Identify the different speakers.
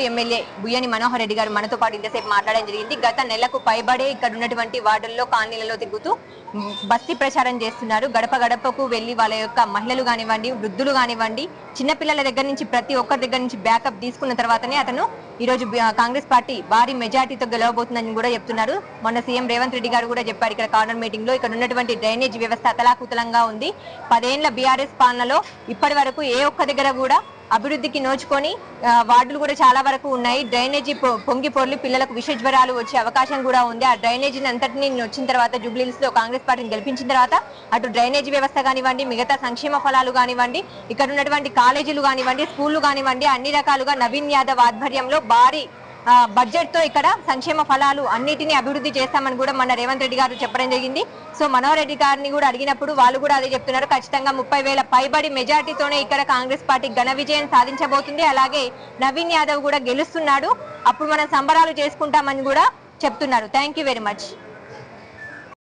Speaker 1: MLA Buyyani Manohar Reddy గారు మనతో పాటు ఇంతసేపు మాట్లాడడం జరిగింది. గత నెలకు పైబడే ఇక్కడ ఉన్నటువంటి వార్డుల్లో కాలనీలలో తిరుగుతూ బస్తీ ప్రచారం చేస్తున్నారు. గడప గడపకు వెళ్లి వాళ్ళ యొక్క మహిళలు కానివ్వండి, వృద్ధులు కానివ్వండి, చిన్నపిల్లల దగ్గర నుంచి ప్రతి ఒక్కరి దగ్గర నుంచి బ్యాకప్ తీసుకున్న తర్వాతనే అతను ఈ రోజు కాంగ్రెస్ పార్టీ భారీ మెజార్టీతో గెలవబోతుందని కూడా చెప్తున్నారు. మొన్న సీఎం రేవంత్ రెడ్డి గారు కూడా చెప్పారు ఇక్కడ కార్నర్ మీటింగ్ లో. ఇక్కడ ఉన్నటువంటి డ్రైనేజ్ వ్యవస్థ అతలాకుతలంగా ఉంది. 10 ఏళ్ల బీఆర్ఎస్ పాలనలో ఇప్పటి వరకు ఏ ఒక్క దగ్గర కూడా అభివృద్ధికి నోచుకొని వార్డులు కూడా చాలా వరకు ఉన్నాయి. డ్రైనేజీ పొంగి పొర్లి పిల్లలకు విష జ్వరాలు వచ్చే అవకాశం కూడా ఉంది. ఆ డ్రైనేజీని అంతటిని వచ్చిన తర్వాత జూబ్లీహిల్స్ లో కాంగ్రెస్ పార్టీని గెలిపించిన తర్వాత అటు డ్రైనేజీ వ్యవస్థ కానివ్వండి, మిగతా సంక్షేమ ఫలాలు కానివ్వండి, ఇక్కడ ఉన్నటువంటి కాలేజీలు కానివ్వండి, స్కూళ్లు కానివ్వండి, అన్ని రకాలుగా నవీన్ యాదవ్ ఆధ్వర్యంలో భారీ బడ్జెట్ తో ఇక్కడ సంక్షేమ ఫలాలు అన్నిటినీ అభివృద్ధి చేస్తామని కూడా మన రేవంత్ రెడ్డి గారు చెప్పడం జరిగింది. సో మనోహర్ రెడ్డి గారిని కూడా అడిగినప్పుడు వాళ్ళు కూడా అదే చెప్తున్నారు. ఖచ్చితంగా 30,000 పైబడి మెజార్టీతోనే ఇక్కడ కాంగ్రెస్ పార్టీ ఘన విజయం సాధించబోతుంది. అలాగే నవీన్ యాదవ్ కూడా గెలుస్తున్నాడు. అప్పుడు మనం సంబరాలు చేసుకుంటామని కూడా చెప్తున్నారు. Thank you very much.